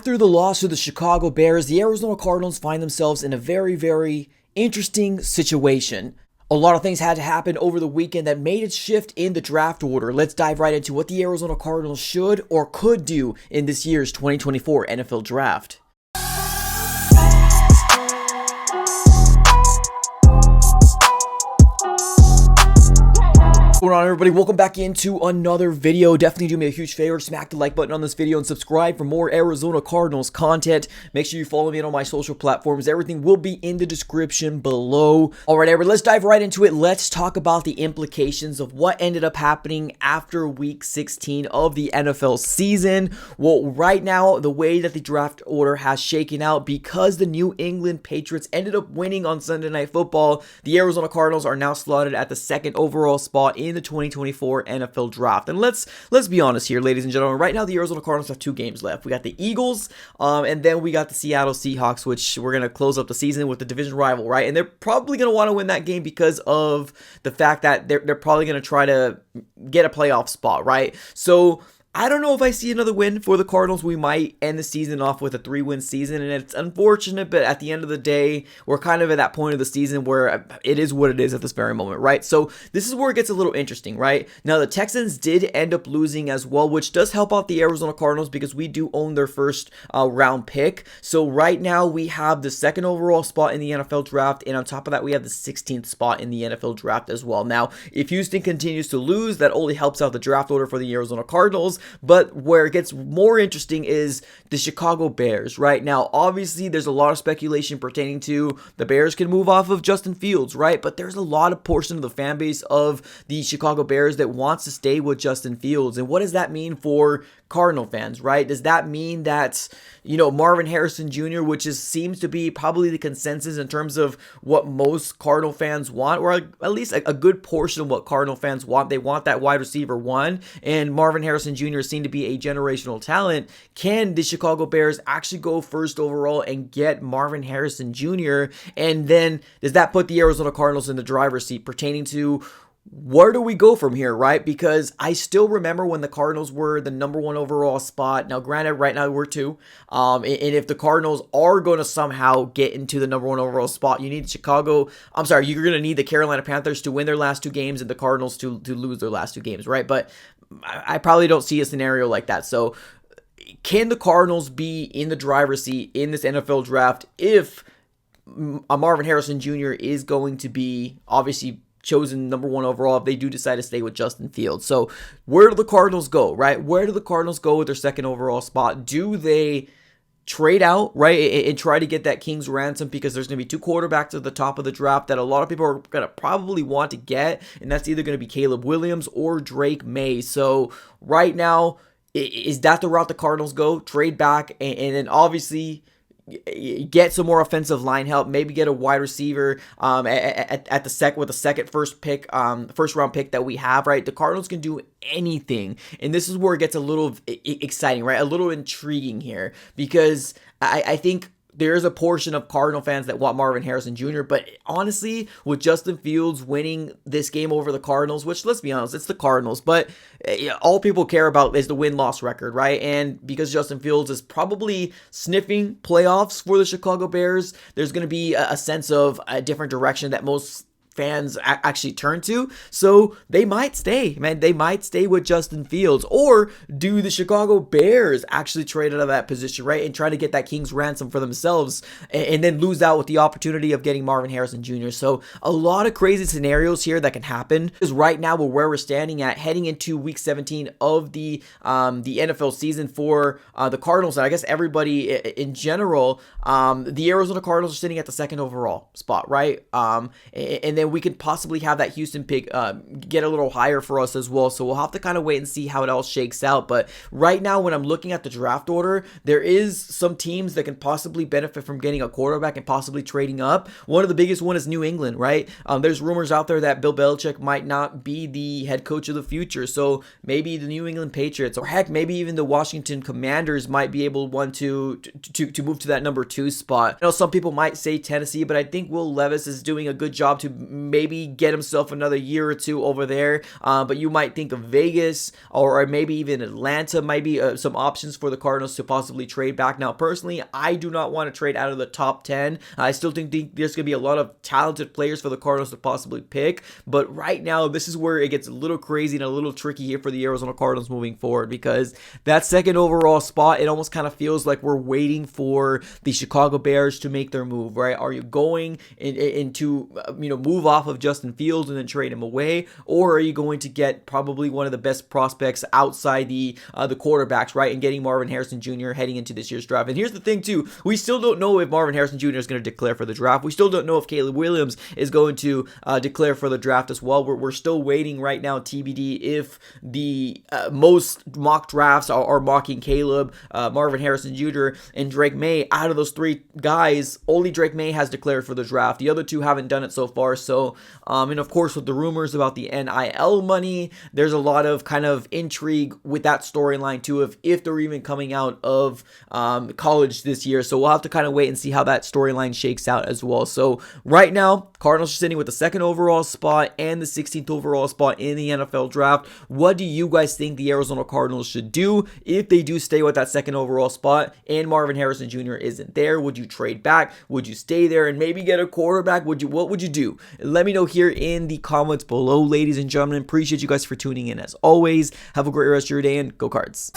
After the loss to the Chicago Bears, the Arizona Cardinals find themselves in a very, very interesting situation. A lot of things had to happen over the weekend that made it shift in the draft order. Let's dive right into what the Arizona Cardinals should or could do in this year's 2024 NFL Draft. What's going on, everybody? Welcome back into another video. Definitely do me a huge favor, smack the like button on this video and subscribe for more Arizona Cardinals content. Make sure you follow me on all my social platforms. Everything will be in the description below. All right, everybody, let's dive right into it. Let's talk about the implications of what ended up happening after week 16 of the NFL season. Well, right now, the way that the draft order has shaken out, because the New England Patriots ended up winning on Sunday Night Football, the Arizona Cardinals are now slotted at the second overall spot in the 2024 NFL Draft. And let's be honest here, ladies and gentlemen. Right now, the Arizona Cardinals have 2 games left. We got the Eagles, and then we got the Seattle Seahawks, which we're going to close up the season with the division rival, right? And they're probably going to want to win that game because of the fact that they're probably going to try to get a playoff spot, right? So I don't know if I see another win for the Cardinals. We might end the season off with a 3-win season, and it's unfortunate, but at the end of the day, we're kind of at that point of the season where it is what it is at this very moment, right? So this is where it gets a little interesting, right? Now, the Texans did end up losing as well, which does help out the Arizona Cardinals because we do own their first round pick. So right now, we have the second overall spot in the NFL Draft, and on top of that, we have the 16th spot in the NFL Draft as well. Now, if Houston continues to lose, that only helps out the draft order for the Arizona Cardinals. But where it gets more interesting is the Chicago Bears. Right now, obviously, there's a lot of speculation pertaining to the Bears can move off of Justin Fields, right? But there's a lot of portion of the fan base of the Chicago Bears that wants to stay with Justin Fields. And what does that mean for Cardinal fans, right? Does that mean that, Marvin Harrison Jr., which seems to be probably the consensus in terms of what most Cardinal fans want, or at least a good portion of what Cardinal fans want? They want that wide receiver one, and Marvin Harrison Jr. is seen to be a generational talent. Can the Chicago Bears actually go first overall and get Marvin Harrison Jr.? And then does that put the Arizona Cardinals in the driver's seat pertaining to where do we go from here, right? Because I still remember when the Cardinals were the number 1 overall spot. Now, granted, right now we're 2. And if the Cardinals are going to somehow get into the number 1 overall spot, you're going to need the Carolina Panthers to win their last 2 games and the Cardinals to lose their last 2 games, right? But I probably don't see a scenario like that. So can the Cardinals be in the driver's seat in this NFL draft if Marvin Harrison Jr. is going to be obviously chosen number 1 overall if they do decide to stay with Justin Fields? So where do the Cardinals go, right? Where do the Cardinals go with their second overall spot? Do they trade out, right, and try to get that King's ransom? Because there's going to be 2 quarterbacks at the top of the draft that a lot of people are going to probably want to get, and that's either going to be Caleb Williams or Drake May. So right now, is that the route the Cardinals go? Trade back and then obviously get some more offensive line help, maybe get a wide receiver at the second first round pick that we have, right? The Cardinals can do anything, and this is where it gets a little exciting, right? A little intriguing here, because I think there is a portion of Cardinal fans that want Marvin Harrison Jr., but honestly, with Justin Fields winning this game over the Cardinals, which, let's be honest, it's the Cardinals, but all people care about is the win-loss record, right? And because Justin Fields is probably sniffing playoffs for the Chicago Bears, there's going to be a sense of a different direction that most fans actually turn to. So they might stay, man. They might stay with Justin Fields. Or do the Chicago Bears actually trade out of that position, right, and try to get that King's ransom for themselves and then lose out with the opportunity of getting Marvin Harrison Jr.? So a lot of crazy scenarios here that can happen. Because right now, where we're standing at heading into week 17 of the NFL season for the Cardinals, and I guess everybody in general, the Arizona Cardinals are sitting at the second overall spot, right? And then we could possibly have that Houston pick get a little higher for us as well. So we'll have to kind of wait and see how it all shakes out. But right now, when I'm looking at the draft order, there is some teams that can possibly benefit from getting a quarterback and possibly trading up. One of the biggest one is New England, right? There's rumors out there that Bill Belichick might not be the head coach of the future. So maybe the New England Patriots, or heck, maybe even the Washington Commanders might be able to move to that number 2 spot. I know some people might say Tennessee, but I think Will Levis is doing a good job to maybe get himself another year or two over there. But you might think of Vegas or maybe even Atlanta might be some options for the Cardinals to possibly trade back. Now, personally, I do not want to trade out of the top 10. I still think there's going to be a lot of talented players for the Cardinals to possibly pick. But right now, this is where it gets a little crazy and a little tricky here for the Arizona Cardinals moving forward, because that second overall spot, it almost kind of feels like we're waiting for the Chicago Bears to make their move, right? Are you going into move off of Justin Fields and then trade him away, or are you going to get probably one of the best prospects outside the quarterbacks, right, and getting Marvin Harrison Jr. heading into this year's draft? And here's the thing too, we still don't know if Marvin Harrison Jr. is going to declare for the draft. We still don't know if Caleb Williams is going to declare for the draft as well. We're still waiting right now, TBD, if the most mock drafts are mocking Caleb, Marvin Harrison Jr., and Drake May. Out of those three guys, only Drake May has declared for the draft. The other two haven't done it so far. So, and of course, with the rumors about the NIL money, there's a lot of kind of intrigue with that storyline too, of if they're even coming out of college this year. So we'll have to kind of wait and see how that storyline shakes out as well. So right now, Cardinals are sitting with the second overall spot and the 16th overall spot in the NFL draft. What do you guys think the Arizona Cardinals should do if they do stay with that second overall spot and Marvin Harrison Jr. isn't there? Would you trade back? Would you stay there and maybe get a quarterback? What would you do? Let me know here in the comments below, ladies and gentlemen. Appreciate you guys for tuning in as always. Have a great rest of your day and go Cards.